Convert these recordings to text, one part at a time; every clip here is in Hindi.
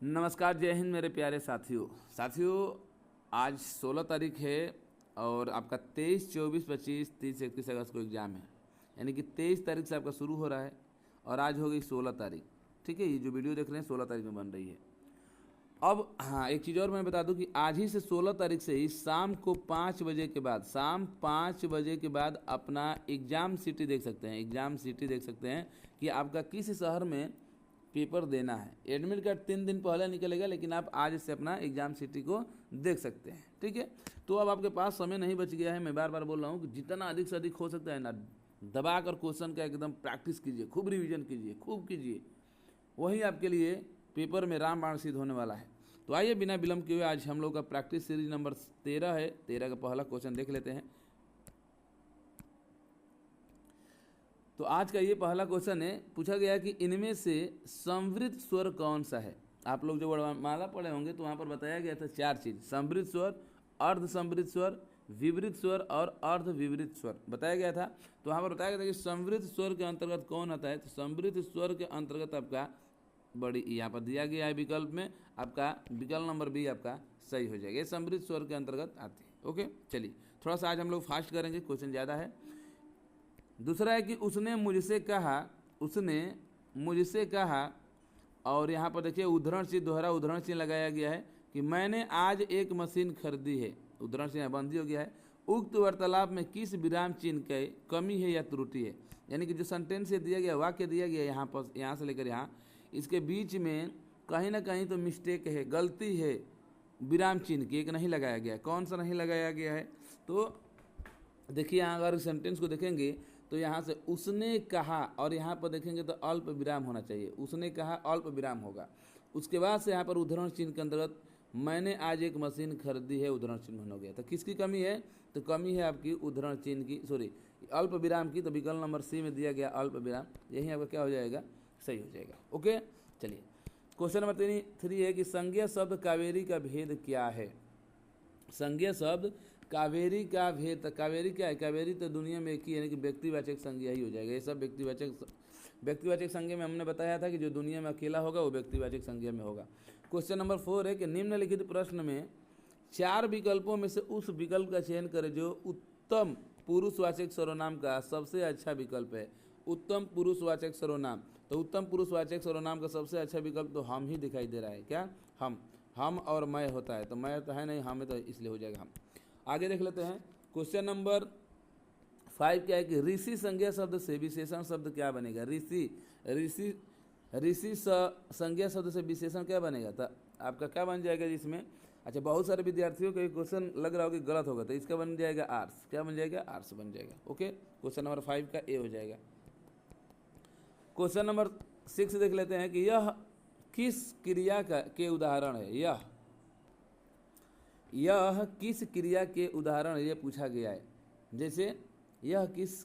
नमस्कार, जय हिंद मेरे प्यारे साथियों। आज 16 तारीख है और आपका 23, 24, 25, 30, 31 अगस्त को एग्ज़ाम है। यानी कि 23 तारीख से आपका शुरू हो रहा है और आज हो गई 16 तारीख। ठीक है, ये जो वीडियो देख रहे हैं 16 तारीख में बन रही है। अब हाँ, एक चीज़ और मैं बता दूं कि आज ही से 16 तारीख से ही शाम को 5 बजे के बाद, शाम 5 बजे के बाद अपना एग्ज़ाम सिटी देख सकते हैं। एग्ज़ाम सिटी देख सकते हैं कि आपका किस शहर में पेपर देना है। एडमिट कार्ड 3 दिन पहले निकलेगा, लेकिन आप आज से अपना एग्ज़ाम सिटी को देख सकते हैं। ठीक है, तो अब आपके पास समय नहीं बच गया है। मैं बार बार बोल रहा हूँ कि जितना अधिक से अधिक हो सकता है ना, दबा कर क्वेश्चन का एकदम प्रैक्टिस कीजिए, खूब रिवीजन कीजिए, खूब कीजिए। वही आपके लिए पेपर में रामबाण सिद्ध होने वाला है। तो आइए बिना विलंब किए हुए आज हम लोग का प्रैक्टिस सीरीज नंबर 13 है। 13 का पहला क्वेश्चन देख लेते हैं। तो आज का ये पहला क्वेश्चन है, पूछा गया कि इनमें से संवृत स्वर कौन सा है। आप लोग जो वर्णमाला पढ़े होंगे तो वहाँ पर बताया गया था 4 चीज़: संवृत स्वर, अर्ध संवृत स्वर, विवृत स्वर और अर्ध विवृत स्वर बताया गया था। तो वहाँ पर बताया गया था कि संवृत स्वर के अंतर्गत कौन आता है। तो संवृत स्वर के अंतर्गत आपका बड़ी यहाँ पर दिया गया है विकल्प में, आपका विकल्प नंबर बी आपका सही हो जाएगा। ये संवृत स्वर के अंतर्गत आते हैं। ओके, चलिए थोड़ा सा आज हम लोग फास्ट करेंगे, क्वेश्चन ज़्यादा है। दूसरा है कि उसने मुझसे कहा, और यहाँ पर देखिए उद्धरण चिन्ह, दोहरा उद्धरण चिन्ह लगाया गया है कि मैंने आज एक मशीन खरीदी है। उद्धरण चिन्ह बंदी हो गया है। उक्त वार्तालाप में किस विराम चिन्ह की कमी है या त्रुटि है। यानी कि जो सेंटेंस से दिया गया, वाक्य दिया गया यहाँ पर, यहाँ से लेकर यहाँ, इसके बीच में कहीं ना कहीं तो मिस्टेक है, गलती है, विराम चिन्ह की एक नहीं लगाया गया है। कौन सा नहीं लगाया गया है? तो देखिए यहाँ अगर सेंटेंस को देखेंगे तो यहाँ से उसने कहा, और यहाँ पर देखेंगे तो अल्प विराम होना चाहिए। उसने कहा अल्प विराम होगा। उसके बाद से यहाँ पर उद्धरण चिन्ह के अंतर्गत मैंने आज एक मशीन खरीदी है, उद्धरण चिन्ह हो गया। तो किसकी कमी है? तो कमी है आपकी उद्धरण चिन्ह की, सॉरी अल्प विराम की। तो विकल्प नंबर सी में दिया गया अल्प विराम, यही आपका क्या हो जाएगा? सही हो जाएगा। ओके, चलिए क्वेश्चन नंबर 3 है कि संज्ञा शब्द कावेरी का भेद क्या है। संज्ञा शब्द कावेरी का भेद, कावेरी क्या है? कावेरी तो दुनिया में एक ही है, यानी कि व्यक्तिवाचक संज्ञा ही हो जाएगा। ये सब व्यक्तिवाचक संज्ञा में हमने बताया था कि जो दुनिया में अकेला होगा वो व्यक्तिवाचक संज्ञा में होगा। क्वेश्चन नंबर 4 है कि निम्नलिखित प्रश्न में 4 विकल्पों में से उस विकल्प का चयन करें जो उत्तम पुरुषवाचक सर्वनाम का सबसे अच्छा विकल्प है। उत्तम पुरुषवाचक सर्वनाम, तो उत्तम पुरुषवाचक सर्वनाम का सबसे अच्छा विकल्प तो हम ही दिखाई दे रहा है। क्या? हम और मैं होता है, तो मैं तो है नहीं, हम है, तो इसलिए हो जाएगा हम। आगे देख लेते हैं। क्वेश्चन नंबर 5 क्या है कि ऋषि संज्ञा शब्द से विशेषण शब्द क्या बनेगा। ऋषि संज्ञा शब्द से विशेषण क्या बनेगा? तो आपका क्या बन जाएगा जिसमें? अच्छा, बहुत सारे विद्यार्थियों को क्वेश्चन लग रहा होगा कि गलत होगा, तो इसका बन जाएगा आर्ट्स। क्या बन जाएगा? आर्ट्स बन जाएगा। ओके, क्वेश्चन नंबर 5 का ए हो जाएगा। क्वेश्चन नंबर 6 देख लेते हैं कि यह किस क्रिया के उदाहरण है। यह किस क्रिया के उदाहरण ये पूछा गया है। जैसे यह किस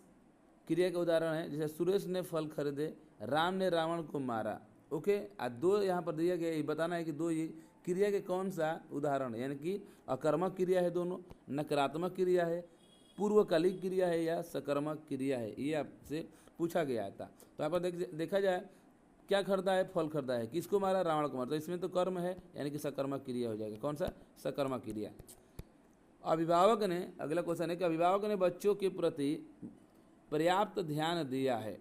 क्रिया का उदाहरण है? जैसे सुरेश ने फल खरीदे, राम ने रावण को मारा। ओके, दो यहाँ पर दिया गया, ये बताना है कि दो ये क्रिया के कौन सा उदाहरण है। यानी कि अकर्मक क्रिया है, दोनों नकारात्मक क्रिया है, पूर्वकालिक क्रिया है या सकर्मक क्रिया है, ये आपसे पूछा गया था। तो यहाँ पर देखा जाए क्या खरीदा है? फल खरीदा है। किसको मारा? रावण को मारा। तो इसमें तो कर्म है, यानी कि सकर्मक क्रिया हो जाएगा। कौन सा? सकर्मक क्रिया। अभिभावक ने, अगला क्वेश्चन है कि अभिभावक ने बच्चों के प्रति पर्याप्त ध्यान दिया है।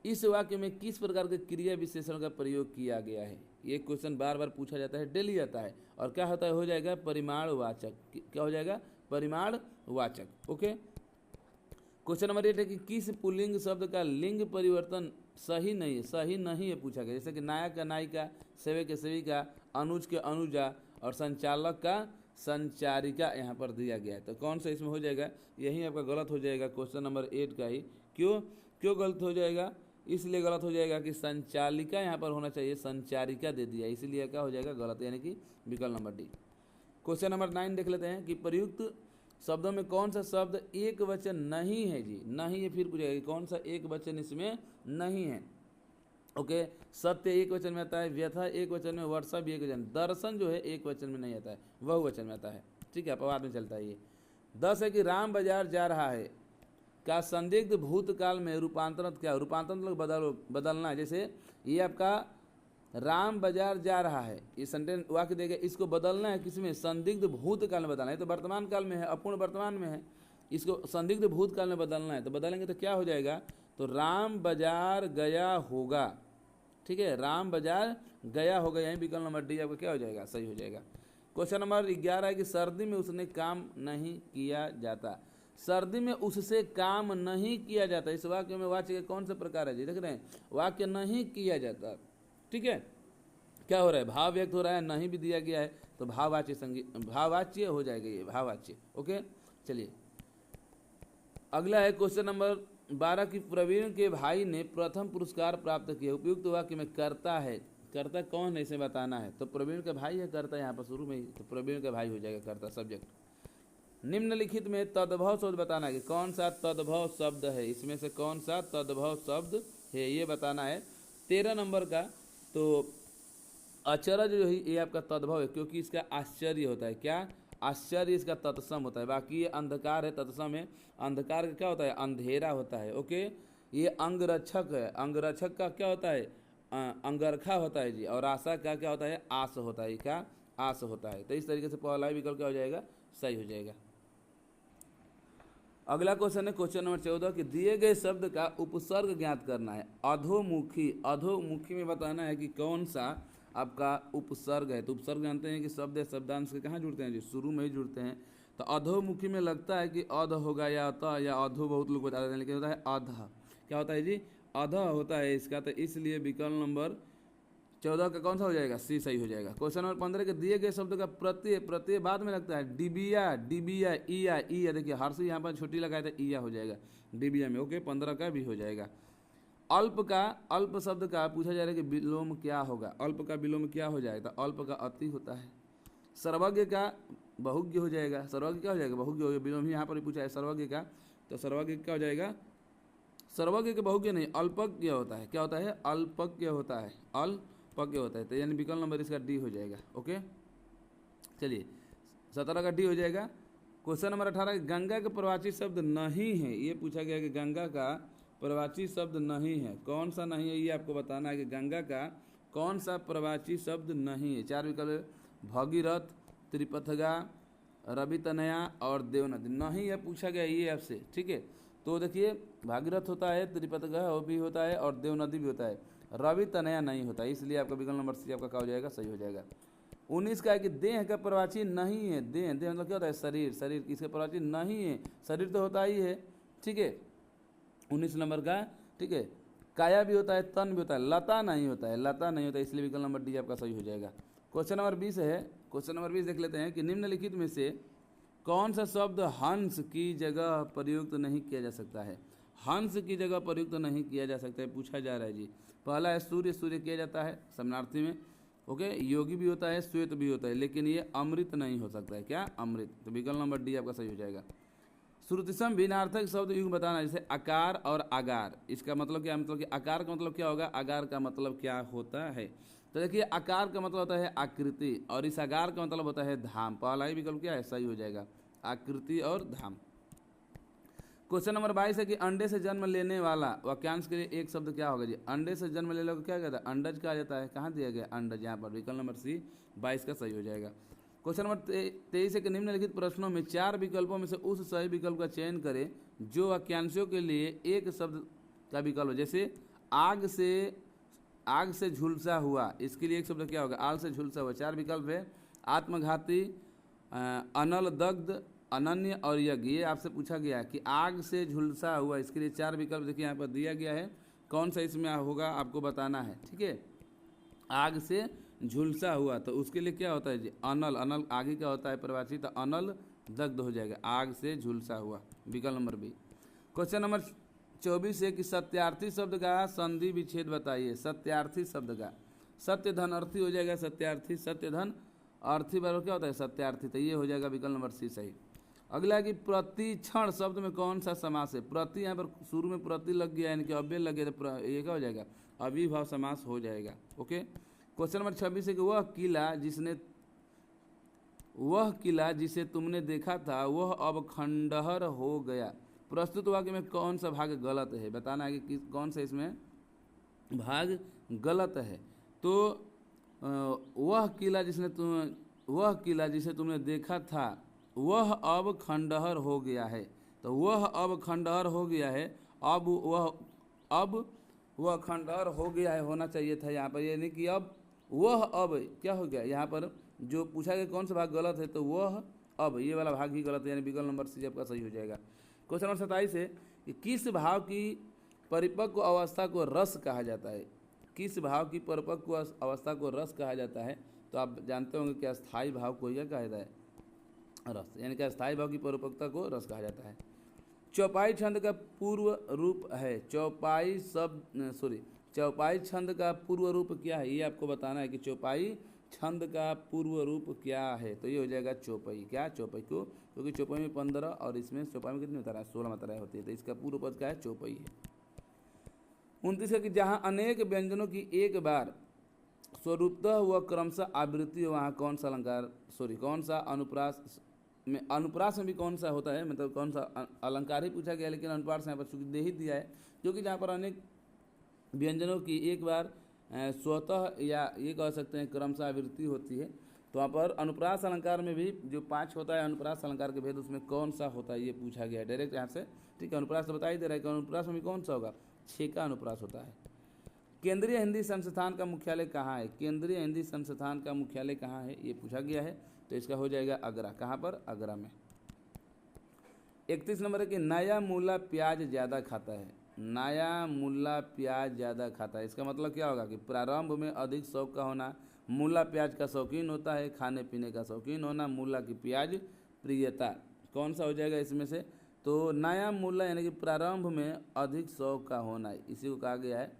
इस वाक्य में किस प्रकार के क्रिया विशेषण का प्रयोग किया गया है? ये क्वेश्चन बार बार पूछा जाता है, डेली आता है। और क्या होता है? हो जाएगा परिमाणवाचक। क्या हो जाएगा? परिमाणवाचक। ओके, क्वेश्चन नंबर 8 है कि किस पुल्लिंग शब्द का लिंग परिवर्तन सही नहीं है पूछा गया। जैसे कि नायक का नायिका, सेवक के सेविका, अनुज के अनुजा और संचालक का संचारिका यहाँ पर दिया गया है। तो कौन सा इसमें हो जाएगा? यही आपका गलत हो जाएगा, क्वेश्चन नंबर 8 का ही। क्यों गलत हो जाएगा? इसलिए गलत हो जाएगा कि संचालिका यहाँ पर होना चाहिए, संचारिका दे दिया, इसीलिए क्या हो जाएगा? गलत, यानी कि विकल्प नंबर डी। क्वेश्चन नंबर 9 देख लेते हैं कि प्रयुक्त शब्दों में कौन सा शब्द एक वचन नहीं है जी। नहीं है, फिर पूछेगा कौन सा एक वचन इसमें नहीं है। ओके, सत्य एक वचन में आता है, व्यथा एक वचन में, वर्षा भी एक वचन, दर्शन जो है एक वचन में नहीं आता है, बहुवचन में आता है। ठीक है, अपवाद में चलता है ये। 10 है कि राम बाजार जा रहा है का संदिग्ध भूतकाल में रूपांतरण क्या? रूपांतरण मतलब बदलना है। जैसे ये आपका राम बाजार जा रहा है, ये सेंटेंस वाक्य देगा, इसको बदलना है किसमें, संदिग्ध भूतकाल में बदलना है। तो वर्तमान काल में है, अपूर्ण वर्तमान में है, इसको संदिग्ध भूतकाल में बदलना है। तो बदलेंगे तो क्या हो जाएगा, तो राम बाजार गया होगा, ठीक है, राम बाजार गया होगा, यही विकल्प नंबर डी आपका क्या हो जाएगा, सही हो जाएगा। क्वेश्चन नंबर 11 है कि सर्दी में उसने काम नहीं किया जाता। सर्दी में उससे काम नहीं किया जाता, इस वाक्य में वाच्य के कौन से प्रकार है जी, देख रहे हैं, वाक्य नहीं किया जाता, ठीक है, क्या हो रहा है, भाव व्यक्त हो रहा है, नहीं भी दिया गया है, तो भाववाच्य भाववाच्य हो जाएगा, ये भाववाच्य। ओके, चलिए अगला है क्वेश्चन नंबर 12 की प्रवीण के भाई ने प्रथम पुरस्कार प्राप्त किया। उपयुक्त वाक्य में करता है, कर्ता कौन है इसे बताना है। तो प्रवीण का भाई है कर्ता, यहाँ पर शुरू में ही, तो प्रवीण का भाई हो जाएगा कर्ता, सब्जेक्ट। निम्नलिखित में तद्भव शब्द बताना है कि कौन सा तद्भव शब्द है, इसमें से कौन सा तद्भव शब्द है ये बताना है। 13 नंबर का, तो अचरज जो है ये आपका तद्भव है, क्योंकि इसका आश्चर्य होता है, क्या आश्चर्य इसका तत्सम होता है। बाकी ये अंधकार है, तत्सम है, अंधकार का क्या होता है, अंधेरा होता है। ओके, ये अंगरक्षक है, अंगरक्षक का क्या होता है, अंगरखा होता है जी, और आशा का क्या होता है, आस होता है, क्या आस होता है। तो इस तरीके से पहला विकल्प क्या हो जाएगा, सही हो जाएगा। अगला क्वेश्चन है क्वेश्चन नंबर 14 कि दिए गए शब्द का उपसर्ग ज्ञात करना है। अधोमुखी, अधोमुखी में बताना है कि कौन सा आपका उपसर्ग है। तो उपसर्ग जानते हैं कि शब्द शब्दांश के कहाँ जुड़ते हैं जी, शुरू में ही जुड़ते हैं। तो अधोमुखी में लगता है कि अध होगा या अत या अधो, बहुत लोग बता देते हैं, लेकिन होता है अध। क्या होता है जी, अध होता है इसका। तो इसलिए विकल्प नंबर 14 का कौन सा हो जाएगा, सी सही हो जाएगा। क्वेश्चन नंबर 15 के दिए गए शब्द का प्रत्यय, प्रत्यय बाद में लगता है, डिबिया, डिबिया, ईया, ईया, देखिए हर्षी यहाँ पर छोटी लगाया था, ईया हो जाएगा डिबिया में। ओके, 15 का भी हो जाएगा। अल्प का, अल्प शब्द का पूछा जा रहा है कि विलोम क्या होगा, अल्प का विलोम क्या हो जाएगा, तो अल्प का अति होता है। सर्वज्ञ का बहुज्ञ हो जाएगा, सर्वज्ञ क्या हो जाएगा, बहुज्ञ हो गया, विलोम ही यहाँ पर पूछा है सर्वज्ञ का, तो सर्वज्ञ क्या हो जाएगा, सर्वज्ञ के बहुज्ञ नहीं, अल्पज्ञ होता है, क्या होता है, अल्पज्ञ होता है, अल्पज्ञ होता है। तो यानी विकल्प नंबर इसका डी हो जाएगा। ओके, चलिए 17 का डी हो जाएगा। क्वेश्चन नंबर 18 गंगा का प्रवाची शब्द नहीं है, ये पूछा गया कि गंगा का प्रवाची शब्द नहीं है, कौन सा नहीं है ये आपको बताना है कि गंगा का कौन सा प्रवाची शब्द नहीं है। 4 विकल्प, भगीरथ, त्रिपथगा, रवि तनया और देवनदी। नहीं है पूछा गया ये आपसे, ठीक है। तो देखिए भागीरथ होता है, त्रिपथगा वो भी होता है और देवनदी भी होता है, रवि तनया नहीं होता है, इसलिए आपका विकल्प नंबर सी आपका क्या हो जाएगा, सही हो जाएगा। 19 का है कि देह का प्रवाची नहीं है, देह, देह मतलब क्या होता है, शरीर, शरीर इसका प्रवाची नहीं है, शरीर तो होता ही है, ठीक है। 19 नंबर का, ठीक है। काया भी होता है, तन भी होता है, लता नहीं होता है, लता नहीं होता है, इसलिए विकल्प नंबर डी आपका सही हो जाएगा। क्वेश्चन नंबर 20 है, क्वेश्चन नंबर 20 देख लेते हैं कि निम्नलिखित में से कौन सा शब्द हंस की जगह प्रयुक्त नहीं किया जा सकता है। हंस की जगह प्रयुक्त नहीं किया जा सकता है, पूछा जा रहा है जी। पहला है सूर्य, सूर्य किया जाता है समानार्थी में। ओके, योगी भी होता है, श्वेत भी होता है, लेकिन ये अमृत नहीं हो सकता है, क्या अमृत। तो विकल्प नंबर डी आपका सही हो जाएगा। श्रुतिसम भिन्नार्थक शब्द युग बताना, जैसे आकार और आगार, इसका मतलब क्या, मतलब कि आकार का मतलब क्या होगा, आगार का मतलब क्या होता है। तो देखिए आकार का मतलब होता है आकृति और इस आगार का मतलब होता है धाम। पहला ही विकल्प क्या है, सही हो जाएगा, आकृति और धाम। क्वेश्चन नंबर 22 है कि अंडे से जन्म लेने वाला वाक्यांश के लिए एक शब्द क्या होगा जी। अंडे से जन्म लेने को क्या कहता है, अंडज कहा जाता है। कहाँ दिया गया, अंडज, यहाँ पर विकल्प नंबर सी 22 का सही हो जाएगा। क्वेश्चन नंबर 23 है कि निम्नलिखित प्रश्नों में 4 विकल्पों में से उस सही विकल्प का चयन करें जो वाक्यांशों के लिए एक शब्द का विकल्प हो। जैसे आग से झुलसा हुआ, इसके लिए एक शब्द क्या होगा, आग से झुलसा हुआ। 4 विकल्प है, आत्मघाती, अनल दग्ध, अनन्य और यज्ञ। ये आपसे पूछा गया है कि आग से झुलसा हुआ, इसके लिए 4 विकल्प देखिए यहाँ पर दिया गया है, कौन सा इसमें होगा आपको बताना है, ठीक है। आग से झुलसा हुआ, तो उसके लिए क्या होता है जी, अनल, अनल आगे का होता है प्रवाची, तो अनल दग्ध हो जाएगा, आग से झुलसा हुआ, विकल्प नंबर बी। क्वेश्चन नंबर 24 है कि सत्यार्थी शब्द का संधि विच्छेद बताइए। सत्यार्थी शब्द का, सत्य धन अर्थी हो जाएगा, सत्यार्थी, सत्य धन अर्थी बराबर क्या होता है, सत्यार्थी, तो ये हो जाएगा विकल्प नंबर सी सही। अगला कि प्रतिक्षण शब्द में कौन सा समास है। प्रति यहाँ पर शुरू में प्रति लग गया, यानी कि अव्यय लग गया, तो ये क्या हो जाएगा, अविभाव समास हो जाएगा। ओके, क्वेश्चन नंबर 26 है कि वह किला जिसे तुमने देखा था वह अब खंडहर हो गया। प्रस्तुत वाक्य में कौन सा भाग गलत है, बताना है कि कौन सा इसमें भाग गलत है। तो वह किला जिसे तुमने देखा था वह अब खंडहर हो गया है। तो वह अब खंडहर हो गया है, अब वह खंडहर हो गया है होना चाहिए था यहाँ पर, यानी कि अब वह अब क्या हो गया, यहाँ पर जो पूछा गया कौन सा भाग गलत है, तो वह अब ये वाला भाग ही गलत है, यानी विकल्प नंबर सी आपका सही हो जाएगा। क्वेश्चन नंबर 27 है कि किस भाव की परिपक्व अवस्था को रस कहा जाता है। किस भाव की परिपक्व अवस्था को रस कहा जाता है, तो आप जानते होंगे कि अस्थायी भाव को क्या कहा जाता है, रस, यानी कि अस्थायी भाव की परिपक्वता को रस कहा जाता है। चौपाई छंद का पूर्व रूप है, चौपाई छंद का पूर्व रूप क्या है, ये आपको बताना है कि चौपाई छंद का पूर्व रूप क्या है। तो ये हो जाएगा चौपाई, क्या चौपाई को, क्योंकि चौपाई में 15 और इसमें चौपाई में कितनी मात्रा है, 16 मात्राएं होती है, तो इसका पूर्व पद क्या है, चौपाई है। 29 है कि जहाँ अनेक व्यंजनों की एक बार स्वरूपतः व क्रमशः आवृत्ति हो वहाँ कौन सा अनुप्रास में भी कौन सा होता है, मतलब कौन सा अलंकार ही पूछा गया, लेकिन अनुप्रास यहाँ पर चूंकि दे ही दिया है, क्योंकि जहाँ पर अनेक व्यंजनों की एक बार स्वतः या ये कह सकते हैं क्रमशः आवृत्ति होती है, तो वहाँ पर अनुप्रास अलंकार में भी जो 5 होता है अनुप्रास अलंकार के भेद, उसमें कौन सा होता है ये पूछा गया है डायरेक्ट यहाँ से। ठीक है, अनुप्रास तो बता ही दे रहा है कि अनुप्रास में भी कौन सा होगा, 6 का अनुप्रास होता है। केंद्रीय हिंदी संस्थान का मुख्यालय कहाँ है, केंद्रीय हिंदी संस्थान का मुख्यालय कहाँ है ये पूछा गया है, तो इसका हो जाएगा आगरा। कहाँ पर, आगरा में। 31 नंबर है कि नया मूला प्याज ज़्यादा खाता है, नया मूला प्याज ज़्यादा खाता है, इसका मतलब क्या होगा कि प्रारंभ में अधिक शौक का होना, मूला प्याज का शौकीन होता है, खाने पीने का शौकीन होना, मूला की प्याज प्रियता, कौन सा हो जाएगा इसमें से, तो नया मूला यानी कि प्रारंभ में अधिक शौक का होना, इसी को कहा गया है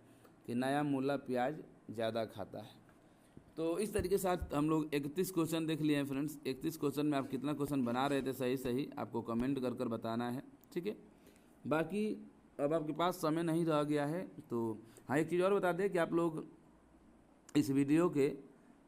कि नया मूला प्याज ज़्यादा खाता है। तो इस तरीके से हम लोग 31 क्वेश्चन देख लिए हैं फ्रेंड्स। 31 क्वेश्चन में आप कितना क्वेश्चन बना रहे थे सही आपको कमेंट कर बताना है, ठीक है। बाकी अब आपके पास समय नहीं रह गया है, तो हाँ एक चीज़ और बता दें कि आप लोग इस वीडियो के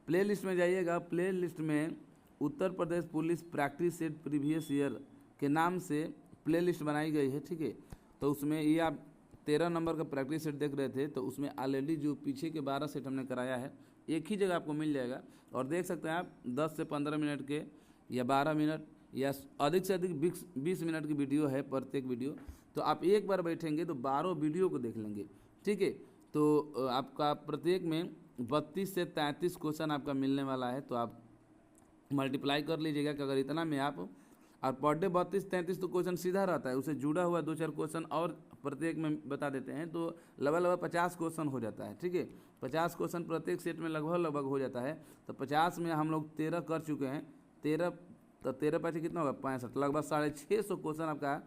प्लेलिस्ट में जाइएगा, प्लेलिस्ट में Uttar Pradesh police practice set previous year के नाम से प्लेलिस्ट बनाई गई है, ठीक है। तो उसमें ये आप 13 नंबर का प्रैक्टिस सेट देख रहे थे, तो उसमें ऑलरेडी जो पीछे के 12 सेट हमने कराया है एक ही जगह आपको मिल जाएगा, और देख सकते हैं आप 10 से 15 मिनट के या 12 मिनट या अधिक से अधिक 20 मिनट की वीडियो है प्रत्येक वीडियो, तो आप एक बार बैठेंगे तो 12 वीडियो को देख लेंगे, ठीक है। तो आपका प्रत्येक में 32 से 33 क्वेश्चन आपका मिलने वाला है, तो आप मल्टीप्लाई कर लीजिएगा कि अगर इतना में आप, और पर डे 32-33 तो क्वेश्चन सीधा रहता है, उससे जुड़ा हुआ 2-4 क्वेश्चन और प्रत्येक में बता देते हैं, तो लगभग 50 क्वेश्चन हो जाता है, ठीक है। 50 क्वेश्चन प्रत्येक सेट में लगभग हो जाता है, तो 50 में हम लोग 13 कर चुके हैं, 13 तो 13 पाँच कितना होगा 65, लगभग 650 क्वेश्चन आपका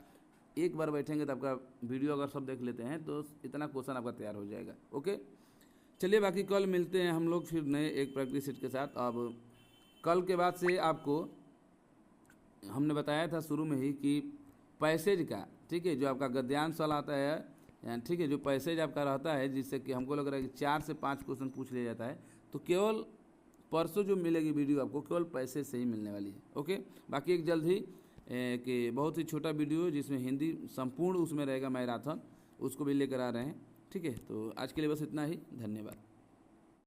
एक बार बैठेंगे तो आपका वीडियो अगर सब देख लेते हैं तो इतना क्वेश्चन आपका तैयार हो जाएगा। ओके, चलिए बाकी कल मिलते हैं हम लोग फिर नए एक प्रैक्टिस सेट के साथ। अब कल के बाद से आपको हमने बताया था शुरू में ही कि पैसेज का, ठीक है, जो आपका गद्यांश वाला आता है, ठीक है, जो पैसेज आपका रहता है जिससे कि हमको लग रहा है कि 4 से 5 क्वेश्चन पूछ लिया जाता है, तो केवल परसों जो मिलेगी वीडियो आपको केवल पैसेज से ही मिलने वाली है। ओके, बाकी एक जल्द ही कि बहुत ही छोटा वीडियो जिसमें हिंदी संपूर्ण उसमें रहेगा मैराथन, उसको भी लेकर आ रहे हैं, ठीक है। तो आज के लिए बस इतना ही, धन्यवाद।